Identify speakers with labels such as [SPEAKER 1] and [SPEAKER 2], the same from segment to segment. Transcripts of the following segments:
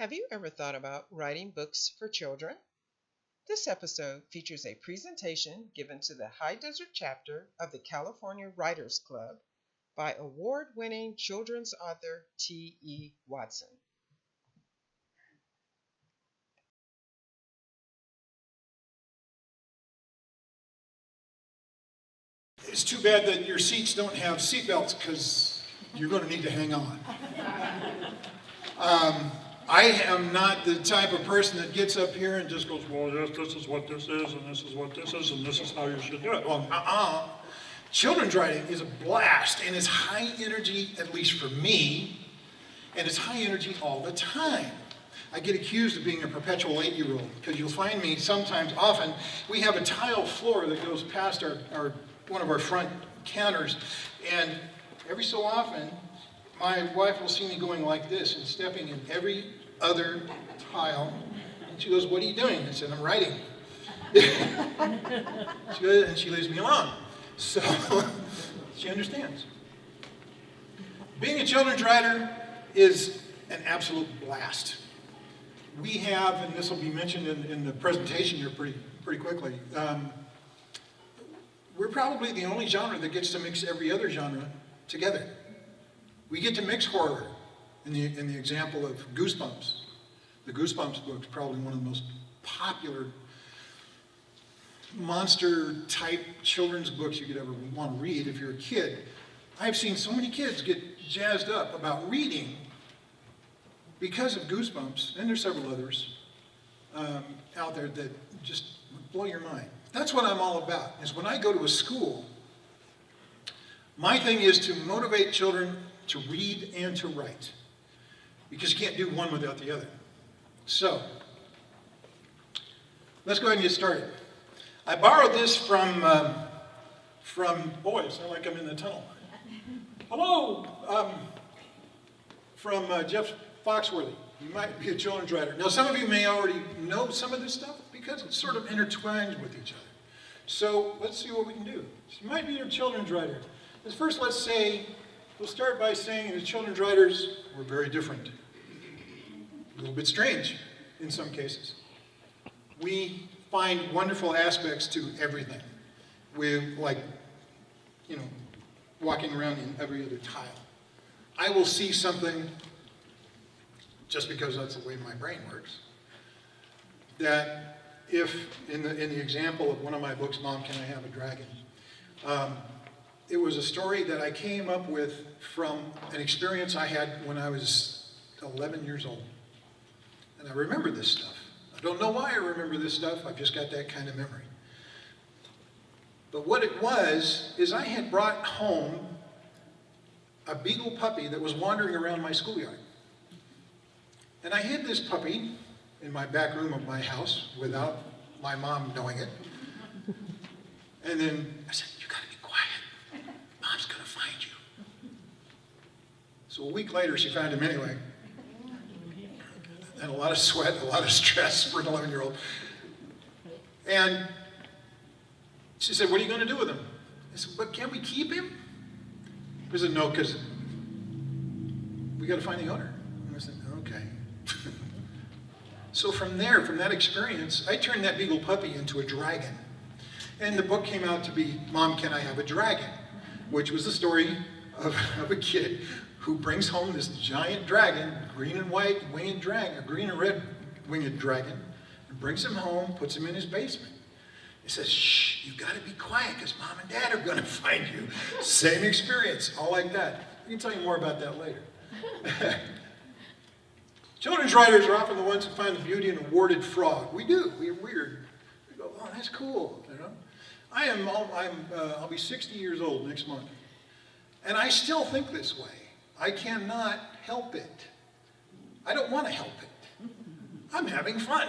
[SPEAKER 1] Have you ever thought about writing books for children? This episode features a presentation given to the High Desert chapter of the California Writers Club by award-winning children's author T.E. Watson.
[SPEAKER 2] It's too bad that your seats don't have seatbelts because you're going to need to hang on. I am not the type of person that gets up here and just goes, well, yes, this is what this is, and this is what this is, and this is how you should do it. Well, Children's writing is a blast, and it's high energy, at least for me, and it's high energy all the time. I get accused of being a perpetual 8-year-old, because you'll find me sometimes, often, we have a tile floor that goes past one of our front counters, and every so often, my wife will see me going like this and stepping in every other tile. And she goes, what are you doing? I said, I'm writing. She goes, and she leaves me alone. So she understands. Being a children's writer is an absolute blast. We have, and this will be mentioned in the presentation here pretty quickly, we're probably the only genre that gets to mix every other genre together. We get to mix horror in the example of Goosebumps. The Goosebumps book is probably one of the most popular monster-type children's books you could ever want to read if you're a kid. I've seen so many kids get jazzed up about reading because of Goosebumps, and there's several others out there that just blow your mind. That's what I'm all about, is when I go to a school, my thing is to motivate children to read and to write, because you can't do one without the other. So, let's go ahead and get started. I borrowed this from boys, I like I'm in the tunnel. Hello, from Jeff Foxworthy. You might be a children's writer. Now, some of you may already know some of this stuff because it's sort of intertwined with each other. So, let's see what we can do. So you might be a children's writer. First, we'll start by saying that children's writers were very different. A little bit strange in some cases. We find wonderful aspects to everything. We're like, walking around in every other tile. I will see something, just because that's the way my brain works, that if, in the example of one of my books, Mom, Can I Have a Dragon? It was a story that I came up with from an experience I had when I was 11 years old. And I remember this stuff. I don't know why I remember this stuff, I've just got that kind of memory. But what it was, is I had brought home a beagle puppy that was wandering around my schoolyard. And I hid this puppy in my back room of my house without my mom knowing it. And then I said, you gotta be quiet. Mom's gonna find you. So a week later, she found him anyway. And a lot of sweat, a lot of stress for an 11-year-old. And she said, what are you gonna do with him? I said, but can't we keep him? I said, no, because we gotta find the owner. And I said, okay. So from that experience, I turned that beagle puppy into a dragon. And the book came out to be Mom, Can I Have a Dragon? Which was the story of a kid who brings home this giant dragon, green and white winged dragon, or green and red winged dragon, and brings him home, puts him in his basement. He says, shh, you gotta be quiet because Mom and Dad are gonna find you. Same experience, all like that. I can tell you more about that later. Children's writers are often the ones who find the beauty in a warded frog. We do, we're weird. We go, oh, that's cool, I'll be 60 years old next month. And I still think this way. I cannot help it. I don't want to help it. I'm having fun.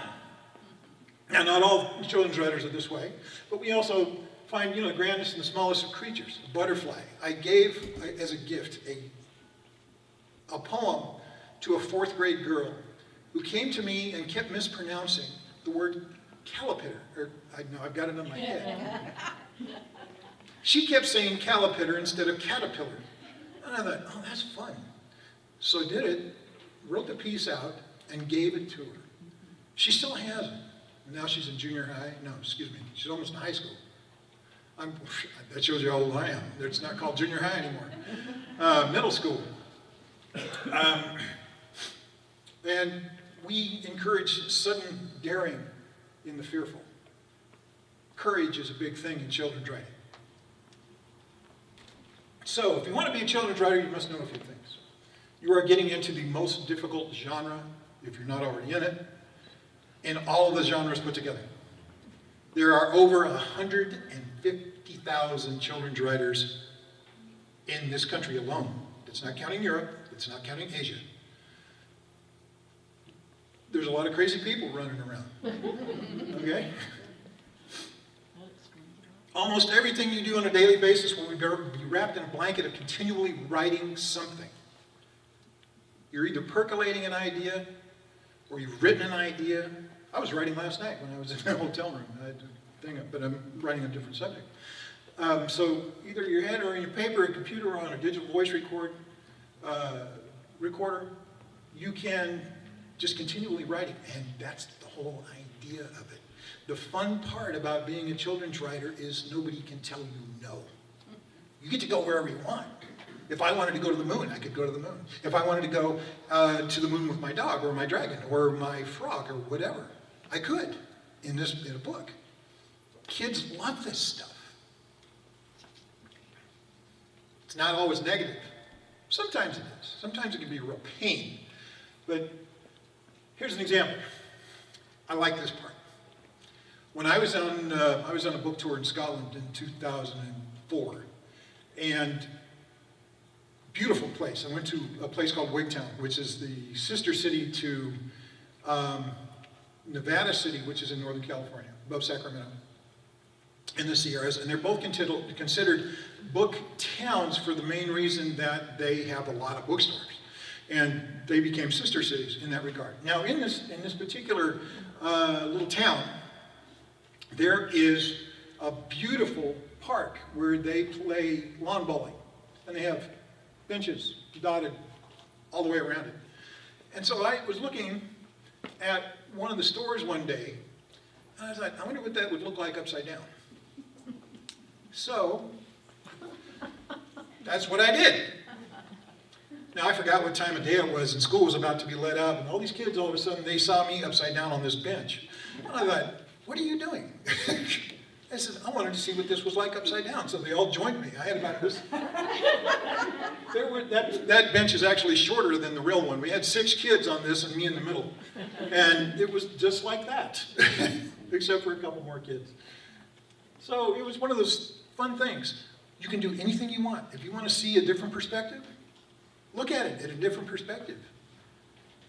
[SPEAKER 2] Now, not all children's writers are this way, but we also find, the grandest and the smallest of creatures, a butterfly. I gave, as a gift, a poem to a 4th grade girl who came to me and kept mispronouncing the word caterpillar, or I've got it in my head. She kept saying caterpillar instead of caterpillar. And I thought, oh, that's fun. So I did it, wrote the piece out, and gave it to her. She still has it. Now she's in junior high. No, excuse me. She's almost in high school. That shows you how old I am. It's not called junior high anymore. Middle school. And we encourage sudden daring in the fearful. Courage is a big thing in children's writing. So, if you want to be a children's writer, you must know a few things. You are getting into the most difficult genre, if you're not already in it, in all of the genres put together. There are over 150,000 children's writers in this country alone. It's not counting Europe, it's not counting Asia. There's a lot of crazy people running around. Okay? Almost everything you do on a daily basis will be wrapped in a blanket of continually writing something. You're either percolating an idea, or you've written an idea. I was writing last night when I was in the hotel room. I had a thing, but I'm writing a different subject. So either your head or in your paper, a computer, or on a digital voice recorder, you can just continually writing, and that's the whole idea of it. The fun part about being a children's writer is nobody can tell you no. You get to go wherever you want. If I wanted to go to the moon, I could go to the moon. If I wanted to go to the moon with my dog or my dragon or my frog or whatever, I could in a book. Kids love this stuff. It's not always negative. Sometimes it is. Sometimes it can be a real pain. But here's an example. I like this part. When I was on a book tour in Scotland in 2004, and beautiful place. I went to a place called Wigtown, which is the sister city to Nevada City, which is in Northern California, above Sacramento, in the Sierras, and they're both considered book towns for the main reason that they have a lot of bookstores. And they became sister cities in that regard. Now, in this particular little town, there is a beautiful park where they play lawn bowling. And they have benches dotted all the way around it. And so I was looking at one of the stores one day, and I was like, I wonder what that would look like upside down. So, that's what I did. Now, I forgot what time of day it was, and school was about to be let out, and all these kids, all of a sudden, they saw me upside down on this bench. And I thought, what are you doing? I said, I wanted to see what this was like upside down, so they all joined me. I had about this. That bench is actually shorter than the real one. We had 6 kids on this and me in the middle. And it was just like that, except for a couple more kids. So it was one of those fun things. You can do anything you want. If you want to see a different perspective, look at it in a different perspective.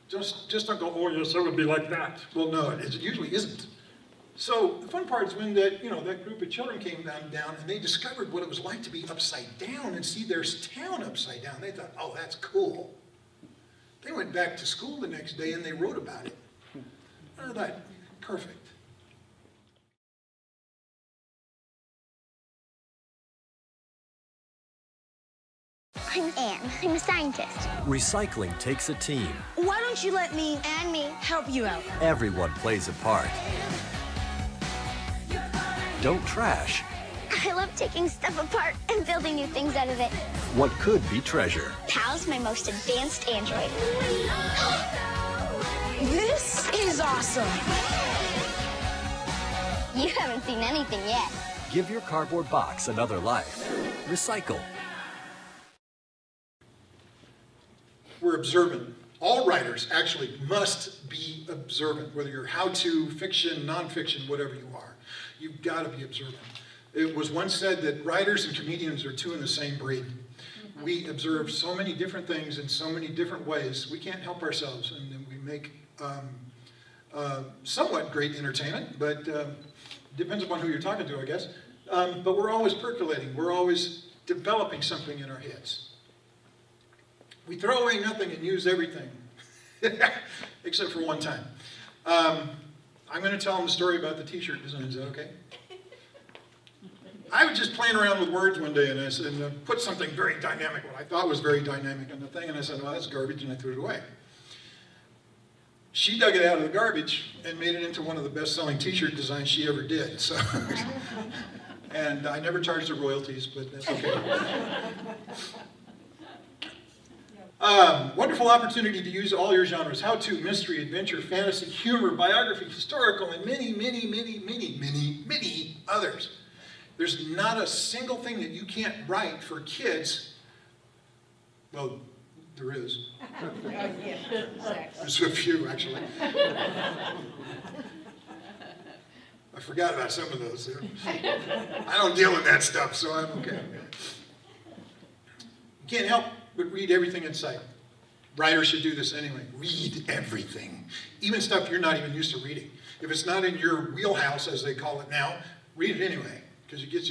[SPEAKER 2] Just don't go, oh yes, it would be like that. Well, no, it usually isn't. So the fun part is when that group of children came down and they discovered what it was like to be upside down and see their town upside down. They thought, oh, that's cool. They went back to school the next day and they wrote about it. And I thought, perfect.
[SPEAKER 3] I'm Anne. I'm a scientist.
[SPEAKER 4] Recycling takes a team.
[SPEAKER 3] Why don't you let me and me help you out?
[SPEAKER 4] Everyone plays a part. Don't trash
[SPEAKER 3] I love taking stuff apart and building new things out of it.
[SPEAKER 4] what could be treasure.
[SPEAKER 3] Pal's my most advanced android. This is awesome. You haven't seen anything yet.
[SPEAKER 4] Give your cardboard box another life. Recycle.
[SPEAKER 2] We're observant. All writers actually must be observant, whether you're how-to, fiction, nonfiction, whatever you are. You've got to be observant. It was once said that writers and comedians are two in the same breed. We observe so many different things in so many different ways. We can't help ourselves, and then we make somewhat great entertainment, but depends upon who you're talking to, I guess. But we're always percolating. We're always developing something in our heads. We throw away nothing and use everything, except for one time. I'm going to tell them a story about the t-shirt design. Is that okay? I was just playing around with words one day, and I said, put something very dynamic, what I thought was very dynamic on the thing, and I said, well, that's garbage, and I threw it away. she dug it out of the garbage and made it into one of the best-selling t-shirt designs she ever did. So, and I never charged her royalties, but that's okay. Wonderful opportunity to use all your genres: how-to, mystery, adventure, fantasy, humor, biography, historical, and many, many, many, many, many, many others. There's not a single thing that you can't write for kids. Well, there is. There's a few, actually. I forgot about some of those. I don't deal with that stuff, so I'm okay. You can't help but read everything in sight. Writers should do this anyway. Read everything. Even stuff you're not even used to reading. If it's not in your wheelhouse, as they call it now, read it anyway, because it gives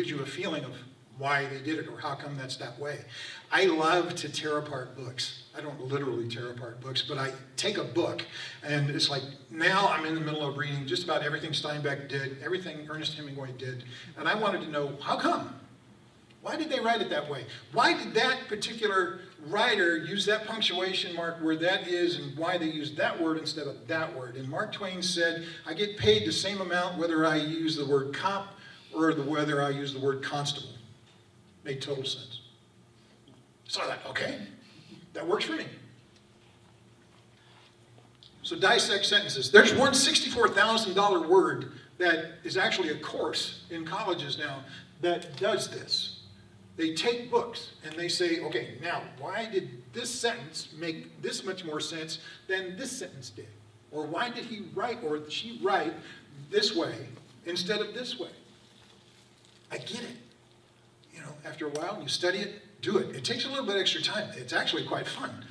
[SPEAKER 2] you a feeling of why they did it or how come that's that way. I love to tear apart books. I don't literally tear apart books, but I take a book and it's like, now I'm in the middle of reading just about everything Steinbeck did, everything Ernest Hemingway did, and I wanted to know, how come? Why did they write it that way? Why did that particular writer use that punctuation mark where that is, and why they used that word instead of that word? And Mark Twain said, I get paid the same amount whether I use the word cop or whether I use the word constable. Made total sense. So I thought, okay, that works for me. So dissect sentences. There's one $64,000 word that is actually a course in colleges now that does this. They take books and they say, okay, now why did this sentence make this much more sense than this sentence did? Or why did he write or she write this way instead of this way? I get it. You know, after a while, you study it, do it. It takes a little bit extra time. It's actually quite fun.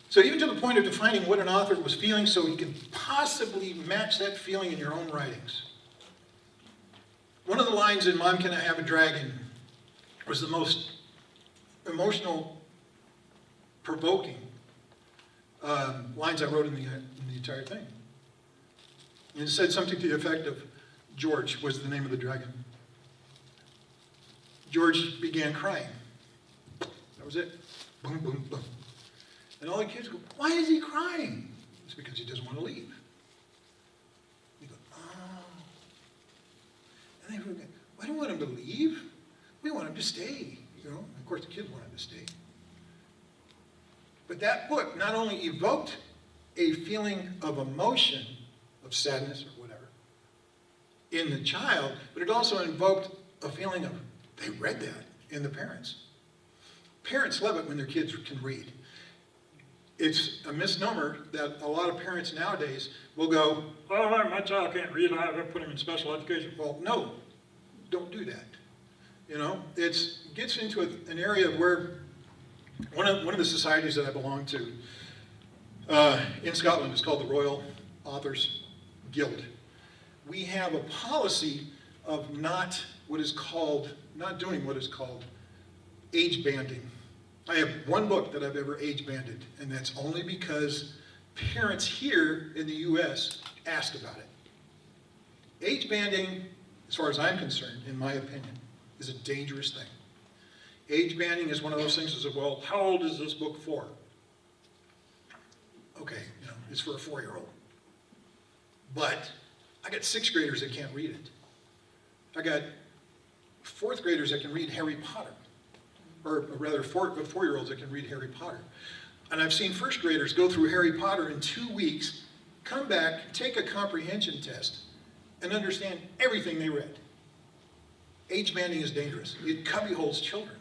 [SPEAKER 2] So even to the point of defining what an author was feeling so he can possibly match that feeling in your own writings. One of the lines in Mom Can I Have a Dragon was the most emotional, provoking lines I wrote in the entire thing. And it said something to the effect of, George was the name of the dragon. George began crying. That was it. Boom, boom, boom. And all the kids go, why is he crying? It's because he doesn't want to leave. You go, oh. And they go, why do we want him to leave? We want him to stay. You know, of course the kid wanted to stay. But that book not only evoked a feeling of emotion, of sadness or whatever, in the child, but it also invoked a feeling of, they read that in the parents. Parents love it when their kids can read. It's a misnomer that a lot of parents nowadays will go, oh, my child can't read, I have to put him in special education. Well, no, don't do that. You know, it gets into an area where one of the societies that I belong to in Scotland is called the Royal Authors Guild. We have a policy of not doing what is called age banding. I have one book that I've ever age banded, and that's only because parents here in the US asked about it. Age banding, as far as I'm concerned, in my opinion, is a dangerous thing. Age banding is one of those things that says, well, how old is this book for? Okay, you know, it's for a 4-year-old. But I got 6th graders that can't read it. I got 4th graders that can read Harry Potter. Or rather, 4-year-olds that can read Harry Potter. And I've seen 1st graders go through Harry Potter in 2 weeks, come back, take a comprehension test, and understand everything they read. Age banding is dangerous. It cubbyholes children.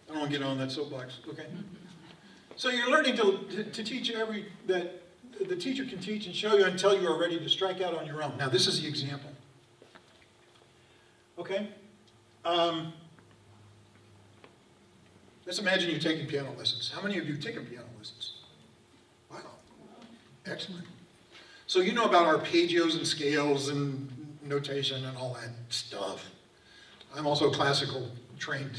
[SPEAKER 2] I don't want to get on that soapbox, okay? So you're learning to teach that the teacher can teach and show you until you are ready to strike out on your own. Now, this is the example. Okay? Let's imagine you're taking piano lessons. How many of you have taken piano lessons? Wow. Excellent. So you know about arpeggios and scales and notation and all that stuff. I'm also a classical trained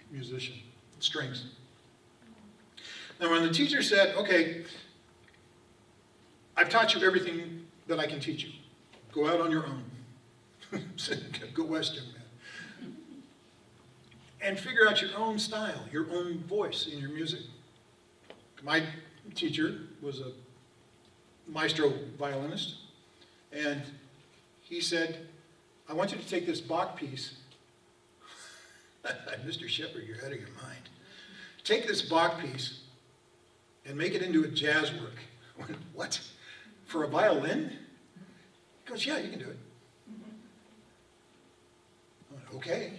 [SPEAKER 2] musician, strings. Now when the teacher said, okay, I've taught you everything that I can teach you. Go out on your own. Go west, young man. And figure out your own style, your own voice in your music. My teacher was a maestro violinist, and he said, I want you to take this Bach piece. Mr. Shepard, you're out of your mind. Take this Bach piece and make it into a jazz work. I went, what? For a violin? He goes, yeah, you can do it. I went, okay.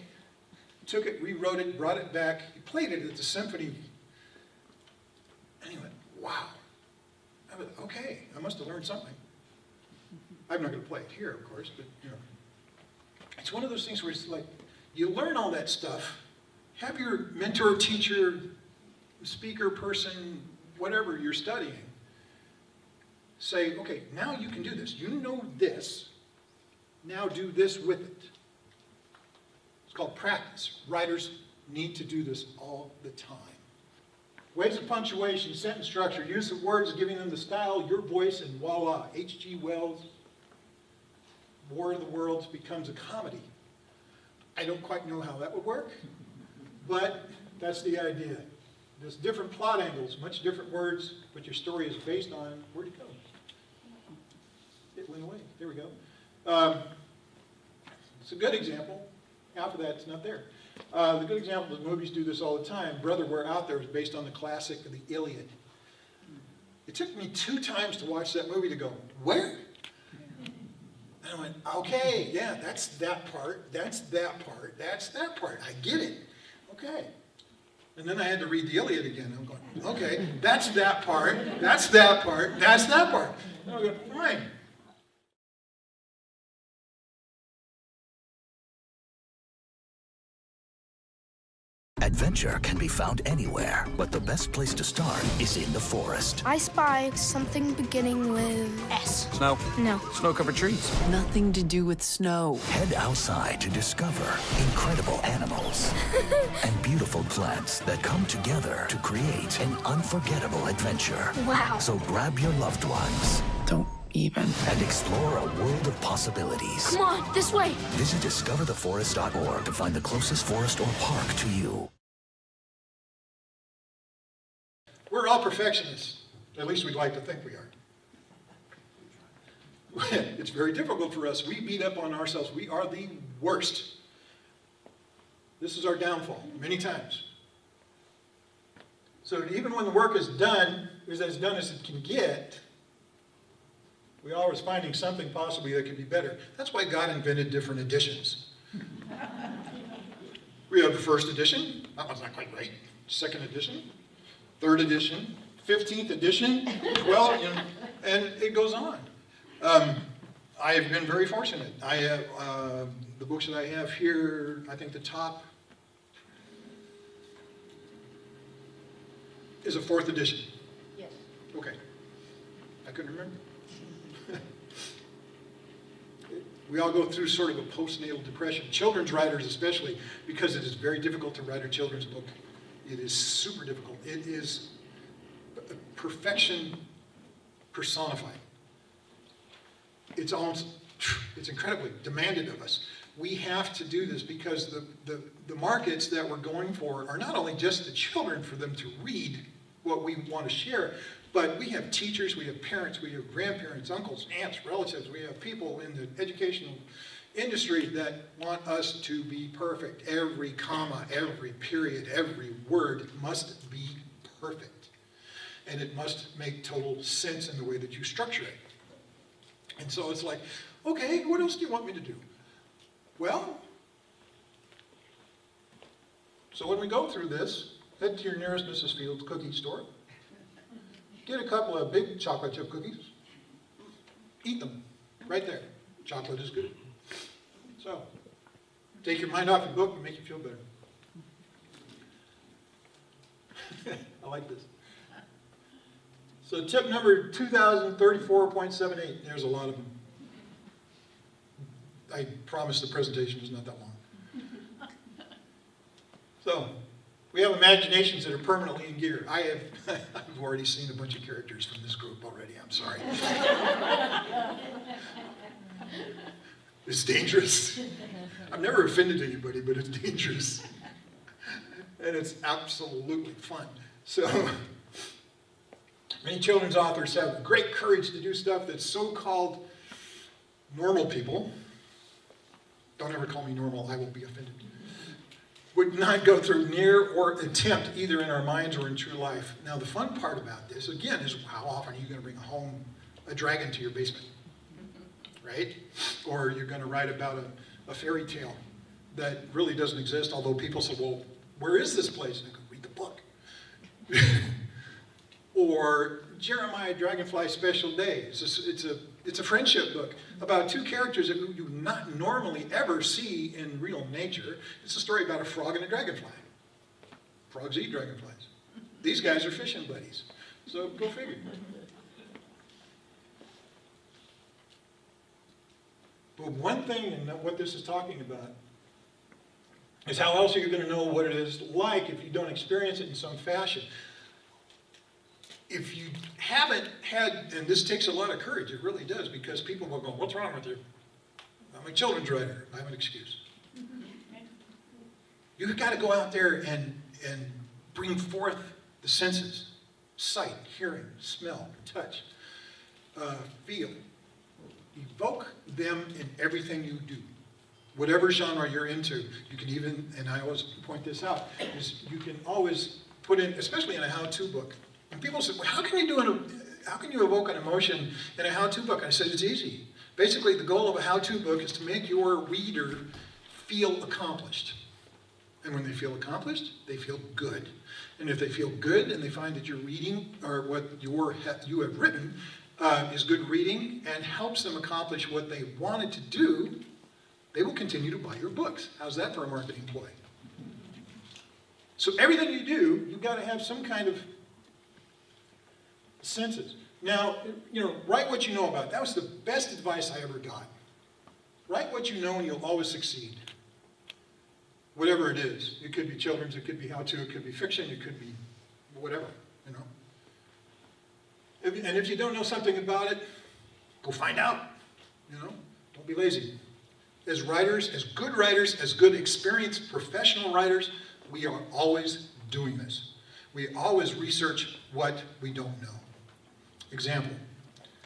[SPEAKER 2] Took it, rewrote it, brought it back. He played it at the symphony. And he went, wow. I went, okay, I must have learned something. I'm not going to play it here, of course, but you know. It's one of those things where it's like, you learn all that stuff, have your mentor, teacher, speaker, person, whatever you're studying, say, okay, now you can do this. You know this, now do this with it. It's called practice. Writers need to do this all the time. Ways of punctuation, sentence structure, use of words, giving them the style, your voice, and voila, H.G. Wells' War of the Worlds becomes a comedy. I don't quite know how that would work, but that's the idea. There's different plot angles, much different words, but your story is based on, where'd it go? It went away. There we go. It's a good example. Half of that's not there. The good example is movies do this all the time. Brother, We're Out There is based on the classic of the Iliad. It took me 2 times to watch that movie to go, where? And I went, okay, yeah, that's that part, that's that part, that's that part. I get it. Okay. And then I had to read the Iliad again. I'm going, okay, that's that part, that's that part, that's that part. And I go, fine.
[SPEAKER 5] Adventure can be found anywhere, but the best place to start is in the forest.
[SPEAKER 3] I spy something beginning with S.
[SPEAKER 4] Snow?
[SPEAKER 3] No.
[SPEAKER 4] Snow-covered trees.
[SPEAKER 6] Nothing to do with snow.
[SPEAKER 5] Head outside to discover incredible animals and beautiful plants that come together to create an unforgettable adventure.
[SPEAKER 3] Wow.
[SPEAKER 5] So grab your loved ones
[SPEAKER 6] Don't even.
[SPEAKER 5] and explore a world of possibilities.
[SPEAKER 3] Come on, this way.
[SPEAKER 5] Visit discovertheforest.org to find the closest forest or park to you.
[SPEAKER 2] We're all perfectionists. At least we'd like to think we are. It's very difficult for us. We beat up on ourselves. We are the worst. This is our downfall, many times. So even when the work is done, is as done as it can get, we're always finding something possibly that could be better. That's why God invented different editions. We have the first edition. That one's not quite right. Second edition. Third edition, 15th edition, 12th, and it goes on. I have been very fortunate. I have the books that I have here, I think the top is a 4th edition. Yes. Okay. I couldn't remember. We all go through sort of a postnatal depression. Children's writers especially, because it is very difficult to write a children's book. It is super difficult. It is perfection personified. It's incredibly demanded of us. We have to do this because the markets that we're going for are not only just the children for them to read what we want to share, but we have teachers, we have parents, we have grandparents, uncles, aunts, relatives, we have people in the educational industry that want us to be perfect. Every comma, every period, every word must be perfect. And it must make total sense in the way that you structure it. And so it's like, okay, what else do you want me to do? Well, so when we go through this, head to your nearest Mrs. Fields cookie store, get a couple of big chocolate chip cookies, eat them right there. Chocolate is good. So, take your mind off your book and make you feel better. I like this. So tip number 2034.78, there's a lot of them. I promise the presentation was not that long. So, we have imaginations that are permanently in gear. I've already seen a bunch of characters from this group already, I'm sorry. It's dangerous. I've never offended anybody, but it's dangerous. And it's absolutely fun. So, Many children's authors have great courage to do stuff that so-called normal people, don't ever call me normal, I will be offended, would not go through near or attempt either in our minds or in true life. Now the fun part about this, again, is how often are you going to bring home a dragon to your basement, right? Or you're going to write about a fairy tale that really doesn't exist, although people say, well, where is this place? And I go, read the book. Or Jeremiah Dragonfly Special Day. It's a friendship book about two characters that you do not normally ever see in real nature. It's a story about a frog and a dragonfly. Frogs eat dragonflies. These guys are fishing buddies. So go figure. But one thing, and what this is talking about, is how else are you going to know what it is like if you don't experience it in some fashion? If you haven't had, and this takes a lot of courage, it really does, because people will go, what's wrong with you? I'm a children's writer. I have an excuse. You've got to go out there and bring forth the senses: sight, hearing, smell, touch, feel. Evoke them in everything you do. Whatever genre you're into, you can even, and I always point this out, is you can always put in, especially in a how-to book. And people say, well, how can you evoke an emotion in a how-to book? I said, it's easy. Basically, the goal of a how-to book is to make your reader feel accomplished. And when they feel accomplished, they feel good. And if they feel good and they find that your reading, or what you have written, is good reading and helps them accomplish what they wanted to do, they will continue to buy your books. How's that for a marketing ploy? So everything you do, you've got to have some kind of senses. Now, write what you know about. That was the best advice I ever got. Write what you know and you'll always succeed. Whatever it is. It could be children's, it could be how-to, it could be fiction, it could be whatever, And if you don't know something about it, go find out, Don't be lazy. As writers, as good experienced professional writers, we are always doing this. We always research what we don't know. Example,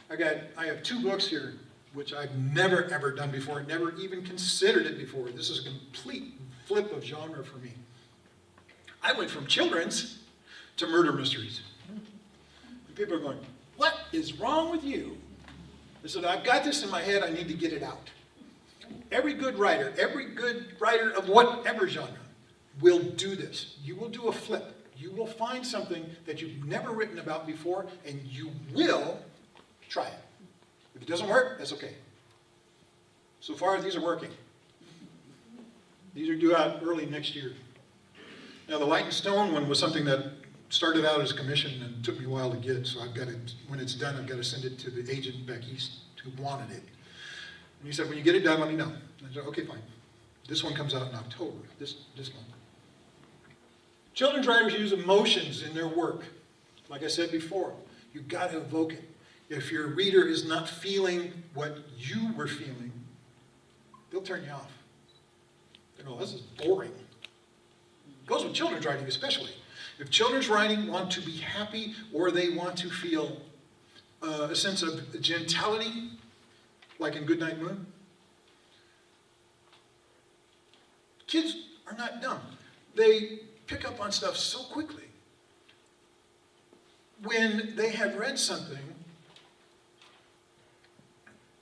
[SPEAKER 2] I have 2 books here, which I've never ever done before, never even considered it before. This is a complete flip of genre for me. I went from children's to murder mysteries. And people are going, what is wrong with you? I said, I've got this in my head, I need to get it out. Every good writer of whatever genre will do this. You will do a flip. You will find something that you've never written about before, and you will try it. If it doesn't work, that's okay. So far, these are working. These are due out early next year. Now, the Light and Stone one was something that started out as a commission and took me a while to get, so I've got to, when it's done, I've got to send it to the agent back east who wanted it. And he said, when you get it done, let me know. And I said, okay, fine. This one comes out in October, this month. Children's writers use emotions in their work. Like I said before, you've got to evoke it. If your reader is not feeling what you were feeling, they'll turn you off. They'll go, this is boring. It goes with children's writing especially. If children's writing want to be happy or they want to feel a sense of gentility, like in Goodnight Moon, kids are not dumb. They pick up on stuff so quickly. When they have read something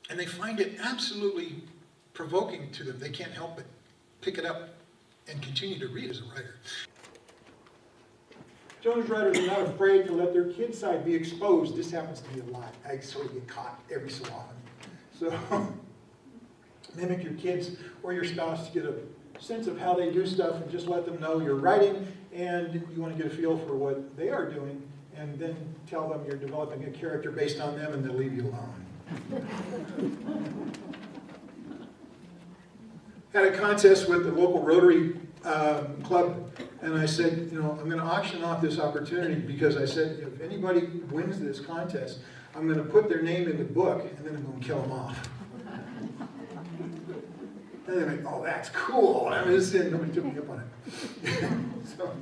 [SPEAKER 2] and they find it absolutely provoking to them, they can't help but pick it up and continue to read as a writer. Children's writers are not afraid to let their kid side be exposed. This happens to me a lot. I sort of get caught every so often. So mimic your kids or your spouse to get a sense of how they do stuff, and just let them know you're writing and you want to get a feel for what they are doing, and then tell them you're developing a character based on them, and they'll leave you alone. Had a contest with the local Rotary club, and I said, I'm going to auction off this opportunity, because I said, if anybody wins this contest, I'm going to put their name in the book, and then I'm going to kill them off. And they're like, oh, that's cool. I mean, nobody took me up on it. So,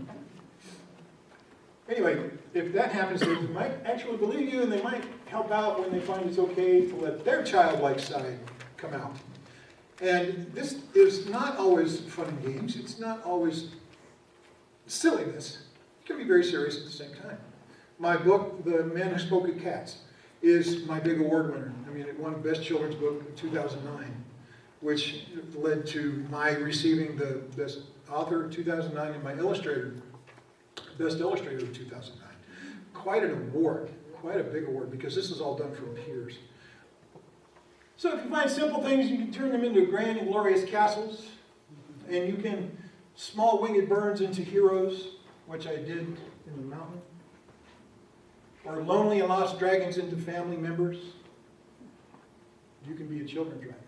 [SPEAKER 2] Anyway, if that happens, they might actually believe you, and they might help out when they find it's okay to let their childlike side come out. And this is not always fun and games. It's not always silliness. It can be very serious at the same time. My book, The Man Who Spoke at Cats, is my big award winner. I mean, it won Best Children's Book in 2009, which led to my receiving the Best Author of 2009 and my illustrator, Best Illustrator of 2009. Quite an award, quite a big award, because this is all done from peers. So if you find simple things, you can turn them into grand and glorious castles, and you can small winged birds into heroes, which I did in the mountain, or lonely and lost dragons into family members. You can be a children's dragon.